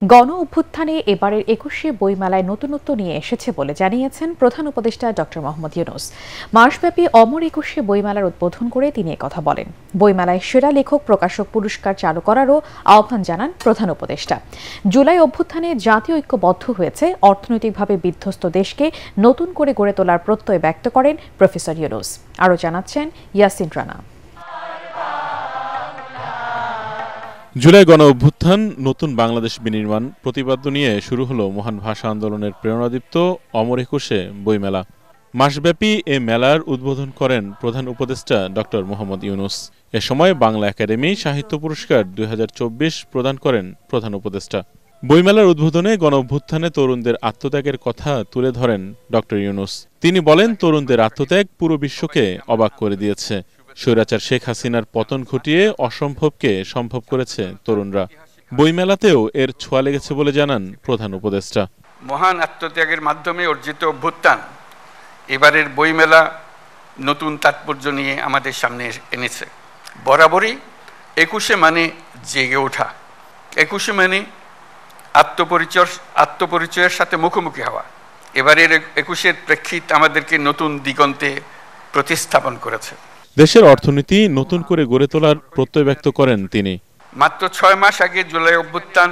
গণ অভ্যুত্থানে এবারের ২১শে বইমেলায় নতুনত্ব নিয়ে এসেছে বলে জানিয়েছেন প্রধান উপদেষ্টা ডক্টর মোহাম্মদ ইউনূস। মাসব্যাপী অমর ২১শে বইমেলার উদ্বোধন করে তিনি একথা বলেন। বইমেলায় সেরা লেখক প্রকাশক পুরস্কার চালু করারও আহ্বান জানান প্রধান উপদেষ্টা। জুলাই অভ্যুত্থানে জাতীয় ঐক্যবদ্ধ হয়েছে, অর্থনৈতিকভাবে বিধ্বস্ত দেশকে নতুন করে গড়ে তোলার প্রত্যয় ব্যক্ত করেন প্রফেসর ইউনূস। আরও জানাচ্ছেন ইয়াসিন রানা। জুলাই গণ অভ্যুত্থান, নতুন বাংলাদেশ বিনির্মাণ প্রতিপাদ্য নিয়ে শুরু হলো মহান ভাষা আন্দোলনের প্রেরণাদীপ্ত অমর ২১শে বইমেলা। মাসব্যাপী এ মেলার উদ্বোধন করেন প্রধান উপদেষ্টা ডক্টর মোহাম্মদ ইউনূস। এ সময় বাংলা একাডেমি সাহিত্য পুরস্কার ২০২৪ প্রদান করেন প্রধান উপদেষ্টা। বইমেলার উদ্বোধনে গণ অভ্যুত্থানে তরুণদের আত্মত্যাগের কথা তুলে ধরেন ডক্টর ইউনূস। তিনি বলেন, তরুণদের আত্মত্যাগ পুরো বিশ্বকে অবাক করে দিয়েছে। স্বৈরাচার শেখ হাসিনার পতন ঘটিয়ে অসম্ভবকে সম্ভব করেছে তরুণরা। বইমেলাতেও এর ছোঁয়া লেগেছে বলে জানান প্রধান উপদেষ্টা। মহান আত্মত্যাগের মাধ্যমে অর্জিত অভ্যুত্থান এবারের বইমেলা নতুন তাৎপর্য নিয়ে আমাদের সামনে এনেছে। বরাবরই ২১শে মানে জেগে ওঠা, ২১শে মানে আত্মপরিচয়ের সাথে মুখোমুখি হওয়া। এবারের ২১শের প্রেক্ষিত আমাদেরকে নতুন দিগন্তে প্রতিস্থাপন করেছে। দেশের অর্থনীতি নতুন করে গড়ে তোলার প্রত্যয় ব্যক্ত করেন তিনি। মাত্র ৬ মাস আগে জুলাই অভ্যুত্থান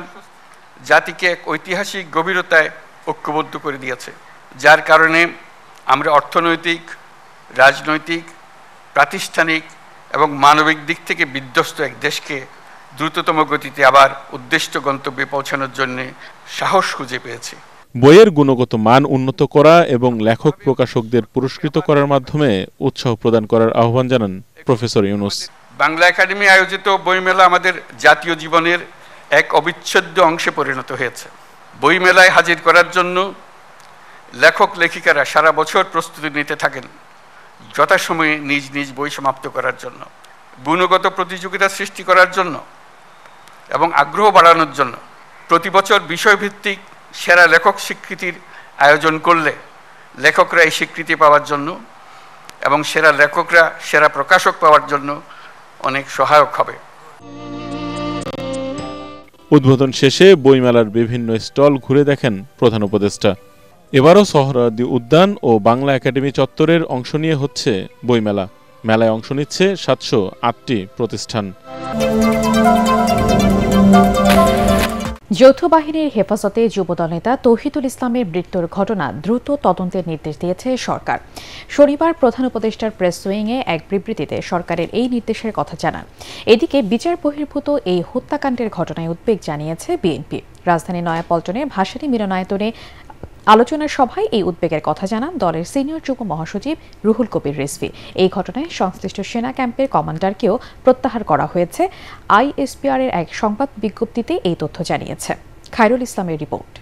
জাতিকে এক ঐতিহাসিক গভীরতায় ঐক্যবদ্ধ করে দিয়েছে, যার কারণে আমরা অর্থনৈতিক, রাজনৈতিক, প্রাতিষ্ঠানিক এবং মানবিক দিক থেকে বিধ্বস্ত এক দেশকে দ্রুততম গতিতে আবার উদ্দিষ্ট গন্তব্যে পৌঁছানোর জন্য সাহস খুঁজে পেয়েছি। বইয়ের গুণগত মান উন্নত করা এবং লেখক প্রকাশকদের পুরস্কৃত করার মাধ্যমে উৎসাহ প্রদান করার আহ্বান জানান প্রফেসর ইউনূস। বাংলা একাডেমি আয়োজিত বইমেলা আমাদের জাতীয় জীবনের এক অবিচ্ছেদ্য অংশে পরিণত হয়েছে। বইমেলায় হাজির করার জন্য লেখক লেখিকারা সারা বছর প্রস্তুতি নিতে থাকেন, যথাসময়ে নিজ নিজ বই সমাপ্ত করার জন্য, গুণগত প্রতিযোগিতা সৃষ্টি করার জন্য এবং আগ্রহ বাড়ানোর জন্য। প্রতি বছর বিষয়ভিত্তিক সেরা লেখক স্বীকৃতির আয়োজন করলে লেখকরা এই স্বীকৃতি পাওয়ার জন্য এবং সেরা লেখকরা সেরা প্রকাশক পাওয়ার জন্য অনেক সহায়ক হবে। উদ্বোধন শেষে বইমেলার বিভিন্ন স্টল ঘুরে দেখেন প্রধান উপদেষ্টা। এবারও সোহরাওয়ার্দী উদ্যান ও বাংলা একাডেমি চত্বরের অংশ নিয়ে হচ্ছে বইমেলা। মেলায় অংশ নিচ্ছে ৭০৮টি প্রতিষ্ঠান। যৌথ বাহিনীর হেফাজতে যুবদল নেতা তৌহিদুল ইসলামের মৃত্যুর ঘটনা দ্রুত তদন্তের নির্দেশ দিয়েছে সরকার। শনিবার প্রধান উপদেষ্টার প্রেস উইংয়ে এক বিবৃতিতে সরকারের এই নির্দেশের কথা জানান। এদিকে বিচার বহির্ভূত এই হত্যাকাণ্ডের ঘটনায় উদ্বেগ জানিয়েছে বিএনপি। রাজধানী নয়াপল্টনের ভাসানী মিলনায়তনে আলোচনার সভায় এই উদ্বেগের কথা জানান দলের সিনিয়র যুগ্ম মহাসচিব রুহুল কবির রিজভী। এই ঘটনায় সংশ্লিষ্ট সেনা ক্যাম্পের কমান্ডারকেও প্রত্যাহার করা হয়েছে। আইএসপিআর এর এক সংবাদ বিজ্ঞপ্তিতে এই তথ্য জানিয়েছে। খায়রুল ইসলামের রিপোর্ট।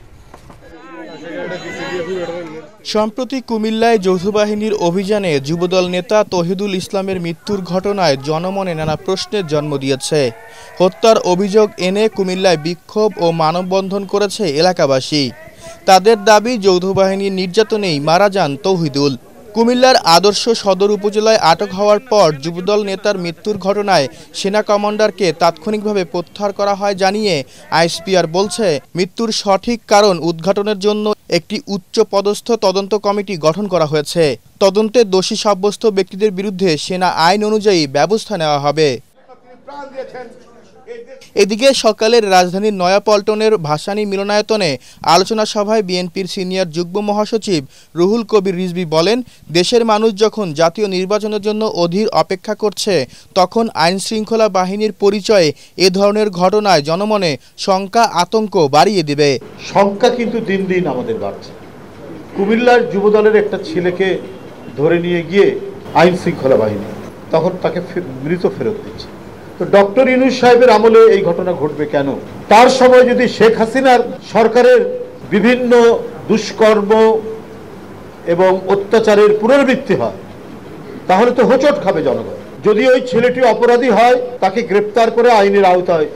সম্প্রতি কুমিল্লায় যৌথবাহিনীর অভিযানে যুবদল নেতা তৌহিদুল ইসলামের মৃত্যুর ঘটনায় জনমনে নানা প্রশ্নের জন্ম দিয়েছে। হত্যার অভিযোগ এনে কুমিল্লায় বিক্ষোভ ও মানববন্ধন করেছে এলাকাবাসী। তাদের দাবি, যৌথবাহিনীর নির্যাতনেই মারা যান তৌহিদুল। কুমিল্লার আদর্শ সদর উপজেলায় আটক হওয়ার পর যুবদল নেতার মৃত্যুর ঘটনায় সেনা কমান্ডারকে তাৎক্ষণিকভাবে প্রত্যাহার করা হয় জানিয়ে আইএসপিআর বলছে, মৃত্যুর সঠিক কারণ উদ্ঘাটনের জন্য একটি উচ্চ পদস্থ তদন্ত কমিটি গঠন করা হয়েছে। তদন্তে দোষী সাব্যস্ত ব্যক্তিদের বিরুদ্ধে সেনা আইন অনুযায়ী ব্যবস্থা নেওয়া হবে। এদিকে সকালের রাজধানীর নয়াপল্টনের ভাসানী মিলনায়তনে আলোচনা সভায় বিএনপির সিনিয়র যুগ্ম মহাসচিব রুহুল কবির রিজভী বলেন, দেশের মানুষ যখন জাতীয় নির্বাচনের জন্য অধীর অপেক্ষা করছে, তখন আইনশৃঙ্খলা বাহিনীর পরিচয়ে এ ধরনের ঘটনায় জনমনে শঙ্কা আতঙ্ক বাড়িয়ে দেবে। শঙ্কা কিন্তু দিন দিন আমাদের বাড়ছে। কুমিল্লার যুবদলের একটা ছেলেকে ধরে নিয়ে গিয়ে আইনশৃঙ্খলা বাহিনী তখন তাকে মৃত ফেরত দিচ্ছে। তো ডক্টর ইউনূস সাহেবের আমলে এই ঘটনা ঘটবে কেন? তার সময় যদি শেখ হাসিনার সরকারের বিভিন্ন দুষ্কর্ম এবং অত্যাচারের পুনরাবৃত্তি হয়, তাহলে তো হোঁচট খাবে জনগণ। যদি ওই ছেলেটি অপরাধী হয়, তাকে গ্রেপ্তার করে আইনের আওতায়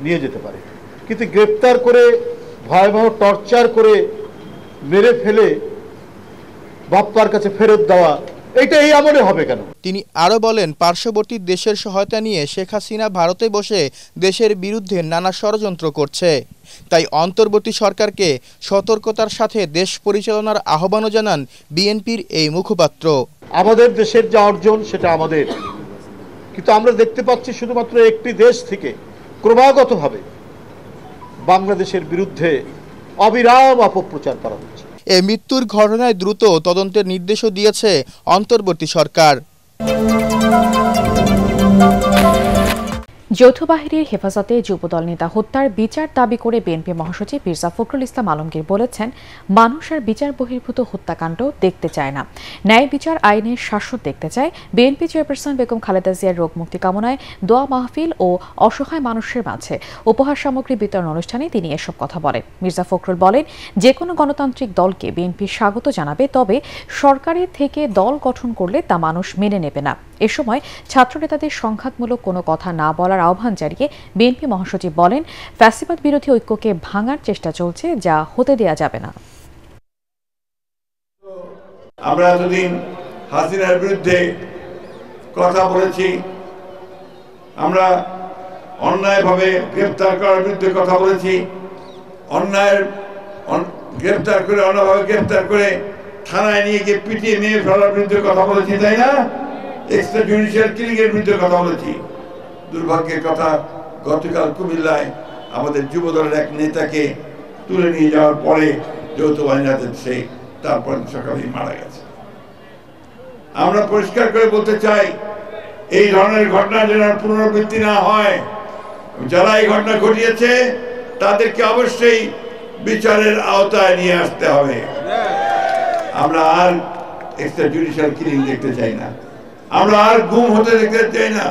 নিয়ে যেতে পারে, কিন্তু গ্রেপ্তার করে ভয়াবহ টর্চার করে মেরে ফেলে বাপ্পার কাছে ফেরত দেওয়া, এটা এই আমলে হবে কেন? তিনি আরো বলেন, পার্শ্ববর্তী দেশের সহায়তা নিয়ে শেখ হাসিনা ভারতে বসে দেশের বিরুদ্ধে নানা ষড়যন্ত্র করছে। তাই অন্তর্বর্তী সরকারকে সতর্কতার সাথে দেশ পরিচালনার আহ্বানও জানান বিএনপির এই মুখপাত্র। আমাদের দেশের যা অর্জন সেটা আমাদের, কিন্তু আমরা দেখতে পাচ্ছি শুধুমাত্র একটি দেশ থেকে ক্রমাগতভাবে বাংলাদেশের বিরুদ্ধে অবিরাম অপপ্রচার করা হচ্ছে। এই মৃত্যুর ঘটনায় দ্রুত তদন্তের নির্দেশও দিয়েছে অন্তর্বর্তী সরকার। যৌথ বাহিনীর হেফাজতে যুবদল নেতা হত্যার বিচার দাবি করে বিএনপি মহাসচিব মির্জা ফখরুল ইসলাম আলমগীর বলেছেন, মানুষ আর বিচার বহির্ভূত হত্যাকাণ্ড দেখতে চায় না, ন্যায় বিচার আইনের শাসন দেখতে চায়। বিএনপি চেয়ারপারসন বেগম খালেদা জিয়ার রোগ মুক্তি কামনায় দোয়া মাহফিল ও অসহায় মানুষের মাঝে উপহার সামগ্রী বিতরণ অনুষ্ঠানে তিনি এসব কথা বলেন। মির্জা ফখরুল বলেন, যে কোনো গণতান্ত্রিক দলকে বিএনপি স্বাগত জানাবে, তবে সরকারের থেকে দল গঠন করলে তা মানুষ মেনে নেবে না। এ সময় ছাত্রনেতাদের সংঘাতমূলক কোনো কথা না বলার আহ্বান জানিয়ে বিএনপি মহাসচিব বলেন, ফ্যাসিবাদ বিরোধী ঐক্যকে ভাঙার চেষ্টা চলছে, যা হতে দেয়া যাবে না। আমরা এতদিন হাসিনার বিরুদ্ধে কথা বলেছি, আমরা অন্যায়ভাবে গ্রেফতার করার বিরুদ্ধে কথা বলেছি, অন্যায়ের গ্রেফতার করে অন্যভাবে গ্রেফতার করে থানায় নিয়ে গিয়ে পিটিয়ে নিয়ে ফেলার বিরুদ্ধে কথা বলেছি, তাই না? এক্সট্রা জুডিশিয়াল কিলিং এর বিরুদ্ধে কথা বলেছি। দুর্ভাগ্যের কথা, গতকাল কুমিল্লায় আমাদের যুবদলের এক নেতাকে তুলে নিয়ে যাওয়ার পরে যৌথ বাহিনীতে সেই তারপর সকালেই মারা গেছে। আমরা পরিষ্কার করে বলতে চাই, এই ধরনের ঘটনা যেন পুনরাবৃত্তি না হয়। যারা এই ঘটনা ঘটিয়েছে তাদেরকে অবশ্যই বিচারের আওতায় নিয়ে আসতে হবে। আমরা আর এক্সট্রা জুডিশিয়াল কিলিং দেখতে চাই না, আমরা আর গুম হতে দেখতে চাই না।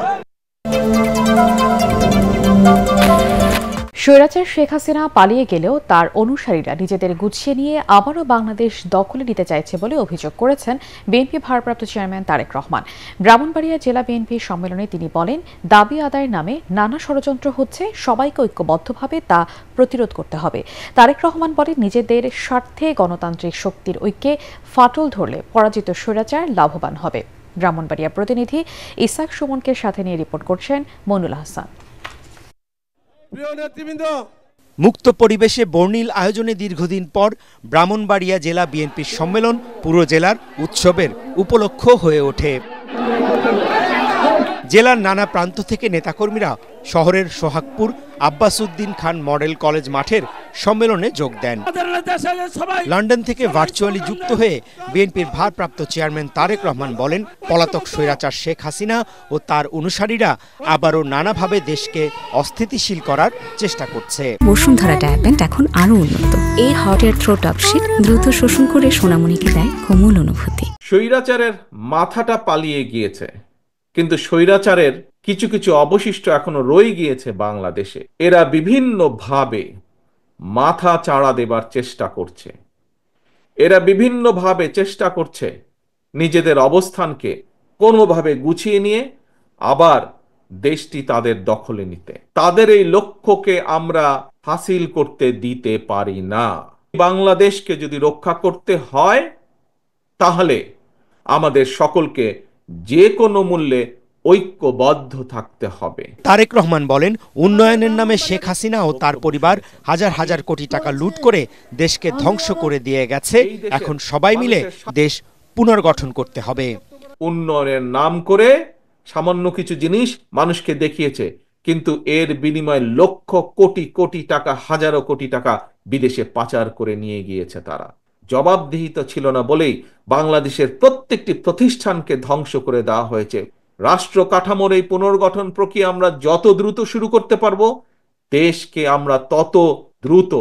স্বৈরাচার শেখ হাসিনা পালিয়ে গেলেও তার অনুসারীরা নিজেদের গুছিয়ে নিয়ে আবারও বাংলাদেশ দখলে নিতে চাইছে বলে অভিযোগ করেছেন বিএনপি ভারপ্রাপ্ত চেয়ারম্যান তারেক রহমান। ব্রাহ্মণবাড়িয়া জেলা বিএনপি সম্মেলনে তিনি বলেন, দাবি আদায়ের নামে নানা ষড়যন্ত্র হচ্ছে, সবাইকে ঐক্যবদ্ধভাবে তা প্রতিরোধ করতে হবে। তারেক রহমান বলেন, নিজেদের স্বার্থে গণতান্ত্রিক শক্তির ঐক্যে ফাটল ধরলে পরাজিত স্বৈরাচার লাভবান হবে। ব্রাহ্মণবাড়িয়া প্রতিনিধি ইসাক সুমনকে সাথে নিয়ে রিপোর্ট করছেন মনুল হাসান। মুক্ত পরিবেশে বর্ণিল আয়োজনে দীর্ঘদিন পর ব্রাহ্মণবাড়িয়া জেলা বিএনপির সম্মেলন পুরো জেলার উৎসবের উপলক্ষ হয়ে ওঠে। জেলার নানা প্রান্ত থেকে নেতাকর্মীরা শহরের সোহাগপুর আব্বাসউদ্দিন খান মডেল কলেজ মাঠের সম্মেলনে যোগ দেন। লন্ডন থেকে ভার্চুয়ালি যুক্ত হয়ে বিএনপির ভারপ্রাপ্ত চেয়ারম্যান তারেক রহমান বলেন, পলাতক স্বৈরাচার শেখ হাসিনা ও তার অনুসারীরা আবারও নানাভাবে দেশকে অস্থিতিশীল করার চেষ্টা করছে। বসুন্ধরা ডায়াপেন্ট এখন আরো উন্নত। এই হট এয়ার থ্রো টপশিট দ্রুত শোষণ করে সোনামণিকে দেয় কোমল অনুভূতি। স্বৈরাচারের মাথাটা পালিয়ে গিয়েছে, কিন্তু স্বৈরাচারের কিছু কিছু অবশিষ্ট এখনো রয়ে গিয়েছে বাংলাদেশে। এরা বিভিন্নভাবে মাথা চাড়া দেবার চেষ্টা করছে, এরা বিভিন্নভাবে চেষ্টা করছে নিজেদের অবস্থানকে কোনোভাবে গুছিয়ে নিয়ে আবার দেশটি তাদের দখলে নিতে। তাদের এই লক্ষ্যকে আমরা হাসিল করতে দিতে পারি না। বাংলাদেশকে যদি রক্ষা করতে হয় তাহলে আমাদের সকলকে যে কোনো মূল্যে ঐক্যবদ্ধ থাকতে হবে। তারেক রহমান বলেন, উন্নয়নের নামে শেখ হাসিনা ও তার পরিবার হাজার হাজার কোটি টাকা লুট করে দেশকে ধ্বংস করে দিয়ে গেছে। এখন সবাই মিলে দেশ পুনর্গঠন করতে হবে। উন্নয়নের নাম করে সামান্য কিছু জিনিস মানুষকে দেখিয়েছে, কিন্তু এর বিনিময়ে লক্ষ কোটি কোটি টাকা, হাজারো কোটি টাকা বিদেশে পাচার করে নিয়ে গিয়েছে তারা। জবাবদিহিতা ছিল না বলেই বাংলাদেশের প্রত্যেকটি প্রতিষ্ঠানকে ধ্বংস করে দেওয়া হয়েছে। রাষ্ট্র কাঠামোর এই পুনর্গঠন প্রক্রিয়া আমরা যত দ্রুত শুরু করতে পারবো, দেশকে আমরা তত দ্রুত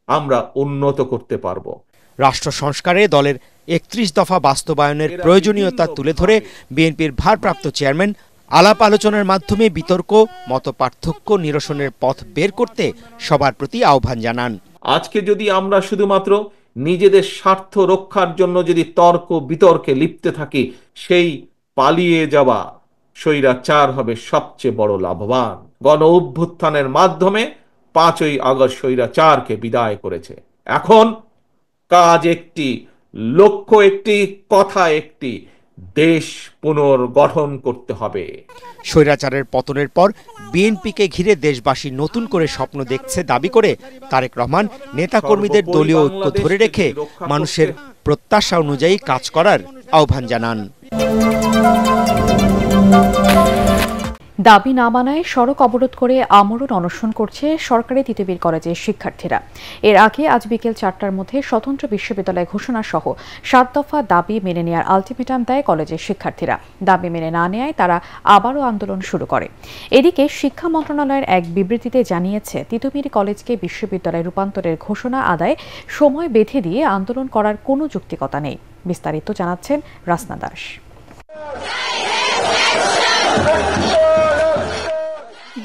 আমরা উন্নত করতে পারবো। রাষ্ট্র সংস্কারে দলের ৩১ দফা বাস্তবায়নের প্রয়োজনীয়তা তুলে ধরে বিএনপির ভারপ্রাপ্ত চেয়ারম্যান আলাপ আলোচনার মাধ্যমে বিতর্ক, মতপার্থক্য নিরসনের পথ বের করতে সবার প্রতি আহ্বান জানান। আজকে যদি আমরা শুধুমাত্র নিজেদের স্বার্থ রক্ষার জন্য যদি তর্ক বিতর্কে লিপ্তে থাকি, সেই পালিয়ে যাওয়া স্বৈরাচার হবে সবচেয়ে বড় লাভবান। গণ অভ্যুত্থানের মাধ্যমে ৫ই আগস্ট স্বৈরাচারকে বিদায় করেছে। এখন কাজ একটি, লক্ষ্য একটি, কথা একটি, দেশ পুনর্গঠন করতে হবে। স্বৈরাচারের পতনের পর বিএনপিকে ঘিরে দেশবাসী নতুন করে স্বপ্ন দেখছে দাবি করে তারেক রহমান নেতাকর্মীদের দলীয় ঐক্য ধরে রেখে মানুষের প্রত্যাশা অনুযায়ী কাজ করার আহ্বান জানান। দাবি না মানায় সড়ক অবরোধ করে আমরণ অনশন করছে সরকারি তিতুমির কলেজের শিক্ষার্থীরা। এর আগে আজ বিকেল 4টার মধ্যে স্বতন্ত্র বিশ্ববিদ্যালয় ঘোষণা সহ 7 দফা দাবি মেনে নেওয়ার আলটিমেটাম দেয় কলেজের শিক্ষার্থীরা। দাবি মেনে না নেওয়ায় তারা আবারও আন্দোলন শুরু করে। এদিকে শিক্ষা মন্ত্রণালয়ের এক বিবৃতিতে জানিয়েছে, তিতুমির কলেজকে বিশ্ববিদ্যালয়ে রূপান্তরের ঘোষণা আদায়ে সময় বেঁধে দিয়ে আন্দোলন করার কোনো যৌক্তিকতা নেই। বিস্তারিত জানাচ্ছেন রাসনা দাস।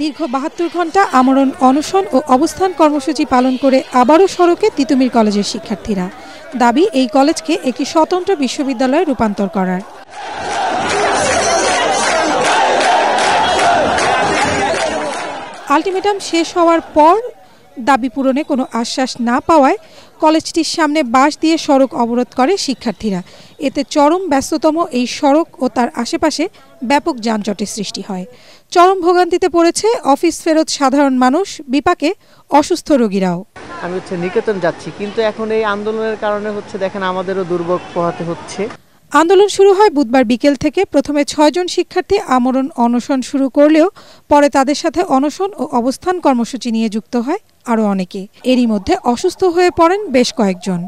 দীর্ঘ 72 ঘণ্টা আমরণ অনশন ও অবস্থান কর্মসূচি পালন করে আবারও সড়কে তিতুমির কলেজের শিক্ষার্থীরা। দাবি এই কলেজকে একটি স্বতন্ত্র বিশ্ববিদ্যালয়ে রূপান্তর করার। আলটিমেটাম শেষ হওয়ার পর দাবি পূরণে কোনো আশ্বাস না পাওয়ায় কলেজটির সামনে বাঁশ দিয়ে সড়ক অবরোধ করে শিক্ষার্থীরা। এতে চরম ব্যস্ততম এই সড়ক ও তার আশেপাশে ব্যাপক যানজটের সৃষ্টি হয়। চরম ভোগান্তিতে পড়েছে অফিস ফেরত সাধারণ মানুষ, বিপাকে অসুস্থ রোগীরাও। আমি নিকেতন যাচ্ছি, কিন্তু এখন এই আন্দোলনের কারণে দেখেন আমাদেরও দুর্ভোগ পোহাতে হচ্ছে। আন্দোলন শুরু হয় বুধবার বিকেল থেকে। প্রথমে 6 জন শিক্ষার্থী আমরণ অনশন শুরু করলেও পরে তাদের সাথে অনশন ও অবস্থান কর্মসূচি নিয়ে যুক্ত হয় আরও অনেকে। এরই মধ্যে অসুস্থ হয়ে পড়েন বেশ কয়েকজন।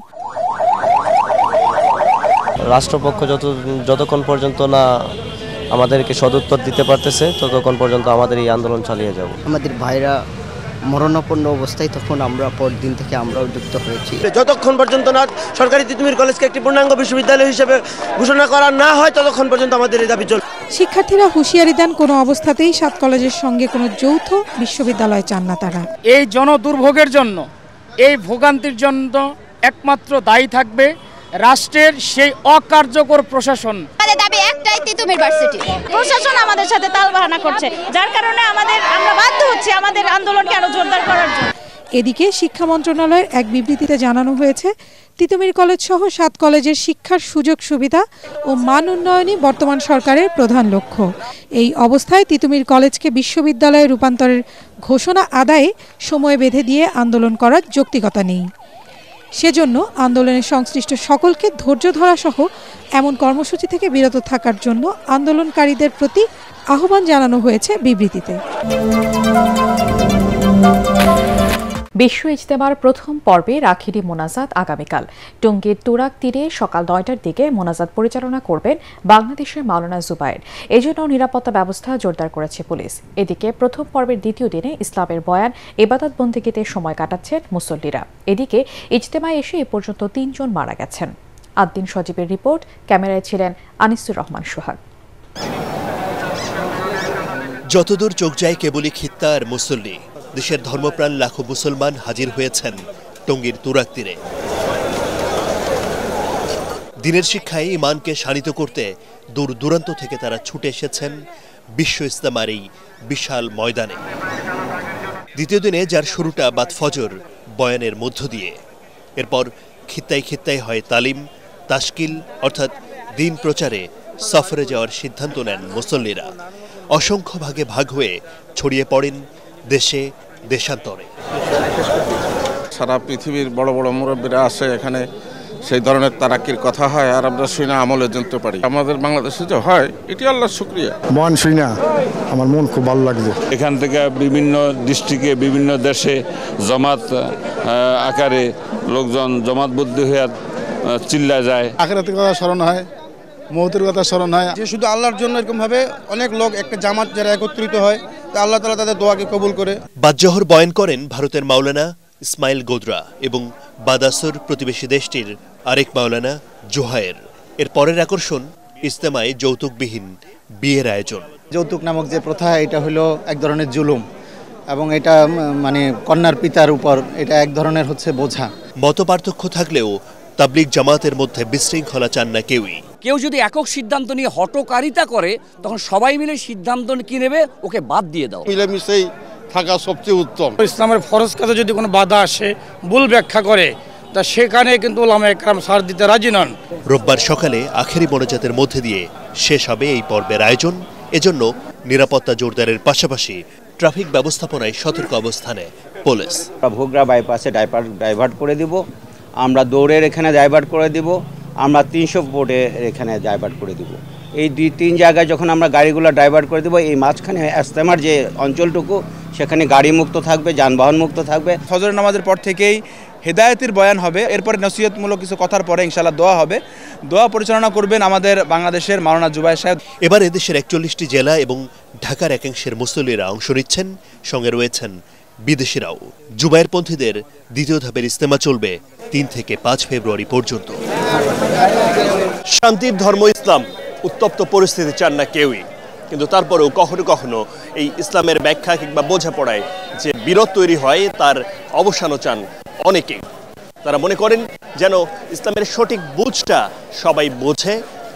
রাষ্ট্রপক্ষ যতক্ষণ পর্যন্ত না আমাদেরকে সদুত্তর দিতে পারতেছে ততক্ষণ পর্যন্ত আমাদের এই আন্দোলন চালিয়ে যাব। আমাদের ভাইরা মরণাপন্ন অবস্থায় তখন আমরা পরদিন থেকে আমরাও যুক্ত হয়েছি। যতক্ষণ পর্যন্ত না সরকারি তিতুমির কলেজকে একটি পূর্ণাঙ্গ বিশ্ববিদ্যালয় হিসেবে ঘোষণা করা না হয় ততক্ষণ পর্যন্ত আমাদের এই দাবি চলবে। শিক্ষার্থীরা হুঁশিয়ারি দেন, কোনো অবস্থাতেই 7 কলেজের সঙ্গে কোনো যৌথ বিশ্ববিদ্যালয় চান না তারা। এই জনদুর্ভোগের জন্য, এই ভোগান্তির জন্য একমাত্র দায়ী থাকবে রাষ্ট্রের সেই অকার্যকর প্রশাসন। আমাদের দাবি একটাই, তিতুমির ভার্সিটি। প্রশাসন আমাদের সাথে তালবাহানা করছে, যার কারণে আমরা বাধ্য হচ্ছি আমাদের আন্দোলনকে আরো জোরদার করার জন্য। এদিকে শিক্ষা মন্ত্রণালয়ের এক বিবৃতিতে জানানো হয়েছে, তিতুমির কলেজ সহ 7 কলেজের শিক্ষার সুযোগ সুবিধা ও মান উন্নয়নই বর্তমান সরকারের প্রধান লক্ষ্য। এই অবস্থায় তিতুমির কলেজকে বিশ্ববিদ্যালয়ে রূপান্তরের ঘোষণা আদায়ে সময় বেঁধে দিয়ে আন্দোলন করার যৌক্তিকতা নেই। সেজন্য আন্দোলনে সংশ্লিষ্ট সকলকে ধৈর্য ধরা সহ এমন কর্মসূচি থেকে বিরত থাকার জন্য আন্দোলনকারীদের প্রতি আহ্বান জানানো হয়েছে বিবৃতিতে। বিশ্ব ইজতেমার প্রথম পর্বে রাখিরি মোনাজাত আগামীকাল টঙ্গীর তুরাগ তীরে সকাল 9টার দিকে মোনাজাত পরিচালনা করবেন বাংলাদেশের মাওলানা জুবায়ের। এজন্য নিরাপত্তা ব্যবস্থা জোরদার করেছে পুলিশ। এদিকে প্রথম পর্বের দ্বিতীয় দিনে ইসলামের বয়ান, ইবাদত বন্দেগীতে সময় কাটাচ্ছেন মুসল্লিরা। এদিকে ইজতেমায় এসে এ পর্যন্ত 3 জন মারা গেছেন। আদ্দিন সজীবের রিপোর্ট, ক্যামেরায় ছিলেন আনিসুর রহমান সোহাগ। যতদূর চোখ যায় কেবলই খিত্তা আর মুসল্লি। দেশের ধর্মপ্রাণ লাখো মুসলমান হাজির হয়েছেন টঙ্গীর তুরাগ তীরে। দিনের শিক্ষায় ইমানকে শানিত করতে দূর দূরান্ত থেকে তারা ছুটে এসেছেন বিশ্ব ইজতেমার এই বিশাল ময়দানে। দ্বিতীয় দিনে যার শুরুটা বাদ ফজর বয়ানের মধ্য দিয়ে, এরপর খিত্তায় খিত্তায় হয় তালিম, তাশকিল অর্থাৎ দিন প্রচারে সফরে যাওয়ার সিদ্ধান্ত নেন মুসল্লিরা। অসংখ্য ভাগে ভাগ হয়ে ছড়িয়ে পড়েন দেশে দেশান্তরে। সারা পৃথিবীর বড় বড় মুরব্বীরা আসে এখানে, সেই ধরনের তারাক্কির কথা হয় আর আমরা শুনে আমলে জানতে পারি। আমাদের বাংলাদেশে যে হয় এটি আল্লাহর শুকরিয়া। বয়ান শুই না আমার মন খুব ভালো লাগছে। এখান থেকে বিভিন্ন ডিস্ট্রিক্টে বিভিন্ন দেশে জমাত আকারে লোকজন জমাতবদ্ধ হয়ে চিল্লা যায়। আখিরাতের কথা স্মরণ হয়, মওতের কথা স্মরণ হয়। যে শুধু আল্লাহর জন্য এরকম ভাবে অনেক লোক একটা জামাত যারা একত্রিত হয়, আল্লাহ তাআলা তাদের দোয়াকে কবুল করে। বাদজোহর বয়ান করেন ভারতের মাওলানা ইসমাইল গোদরা এবং বাদাসর প্রতিবেশী দেশটির আরেক মাওলানা জোহায়ের। এর পরের আকর্ষণ ইজতেমায় যৌতুকবিহীন বিয়ের আয়োজন। যৌতুক নামক যে প্রথা, এটা হলো এক ধরনের জুলুম এবং এটা কন্যার পিতার উপর এটা এক ধরনের বোঝা। মত পার্থক্য থাকলেও তাবলিগ জামাতের মধ্যে বিশৃঙ্খলা চান না কেউই। কেউ যদি একক সিদ্ধান্ত নিয়ে হটকারিতা করে তখন সবাই মিলে সিদ্ধান্ত কি নেবে, ওকে বাদ দিয়ে দাও। মিলেমিশেই থাকা সবচেয়ে উত্তম। ইসলামের ফরজ কাজে যদি কোনো বাধা আসে, ভুল ব্যাখ্যা করে, তা সেখানে কিন্তু ওলামায়ে কেরাম সার দিতে রাজি নন। রোববার সকালে আখেরি মোনাজাতের মধ্যে দিয়ে শেষ হবে এই পর্বের আয়োজন। এজন্য নিরাপত্তা জোরদারের পাশাপাশি ট্রাফিক ব্যবস্থাপনায় সতর্ক অবস্থানে পুলিশ। ভোগড়া বাইপাসে ডাইভার্ট করে দিব, আমরা দৌড়ের এখানে ডাইভার্ট করে দিব, আমরা 300 ফুটে এখানে ডাইভার্ট করে দিব। এই 2-3 জায়গায় যখন আমরা গাড়িগুলো ডাইভার্ট করে দেবো, এই মাঝখানে ইজতেমার যে অঞ্চলটুকু সেখানে গাড়ি মুক্ত থাকবে, যানবাহন মুক্ত থাকবে। ফজরের নামাজের পর থেকেই হেদায়েতের বয়ান হবে, এরপরে নসিহতমূলক কিছু কথার পরে ইনশাআল্লাহ দোয়া হবে। দোয়া পরিচালনা করবেন আমাদের বাংলাদেশের মাওলানা জুবায়ের সাহেব। এবারে দেশের 41টি জেলা এবং ঢাকার একাংশের মুসল্লিরা অংশ নিচ্ছেন, সঙ্গে রয়েছেন বিদেশিরাও। জুবায়েরপন্থীদের দ্বিতীয় ধাপের ইজতেমা চলবে 3 থেকে 5 ফেব্রুয়ারি পর্যন্ত। শান্তির ধর্ম ইসলাম, উত্তপ্ত পরিস্থিতি চান না কেউই, কিন্তু তারপরেও কখনো কখনো এই ইসলামের ব্যাখ্যা কিংবা বোঝাপড়ায় যে বিরোধ তৈরি হয় তার অবসানও চান অনেকেই। তারা মনে করেন যেন ইসলামের সঠিক বুঝটা সবাই বোঝে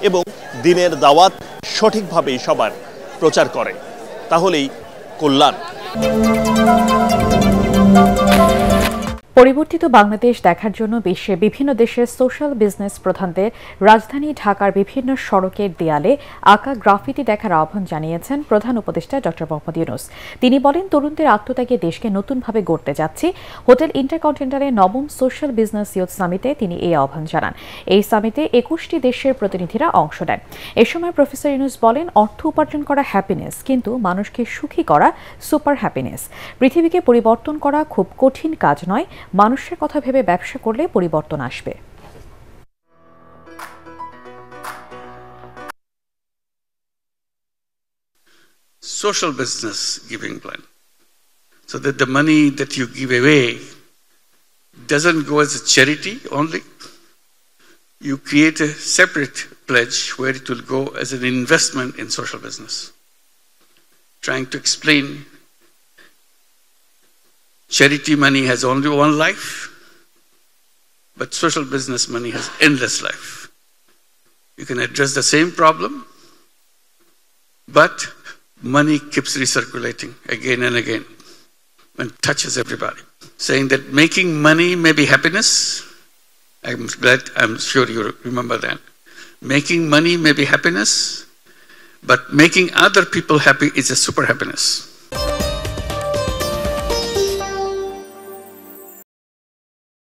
এবং দ্বীনের দাওয়াত সঠিকভাবেই সবার প্রচার করে, তাহলেই কল্যাণ। পরিবর্তিত বাংলাদেশ দেখার জন্য বিশ্বের বিভিন্ন দেশের সোশ্যাল বিজনেস প্রধানদের রাজধানী ঢাকার বিভিন্ন সড়কের দেয়ালে আঁকা গ্রাফিতি দেখার আহ্বান জানিয়েছেন প্রধান উপদেষ্টা ড. মোহাম্মদ ইউনূস। তিনি বলেন, তরুণদের আত্মত্যাগে দেশকে নতুনভাবে গড়তে যাচ্ছি। হোটেল ইন্টারকন্টিনেন্টালের 9ম সোশ্যাল বিজনেস ইউথ সামিটে তিনি এই আহ্বান জানান। এই সামিটে 21টি দেশের প্রতিনিধিরা অংশ নেন। এ সময় প্রফেসর ইউনূস বলেন, অর্থ উপার্জন করা হ্যাপিনেস, কিন্তু মানুষকে সুখী করা সুপার হ্যাপিনেস। পৃথিবীকে পরিবর্তন করা খুব কঠিন কাজ নয়, মানুষের কথা ভেবে ব্যবসা করলে পরিবর্তন আসবে। Social business giving plan, so that the money that you give away doesn't go as a charity only. You create a separate pledge where it will go as an investment in social business. Trying to explain, charity money has only one life, but social business money has endless life. You can address the same problem, but money keeps recirculating again and again and touches everybody. Saying that making money may be happiness. I'm sure you remember that. Making money may be happiness, but making other people happy is a super happiness.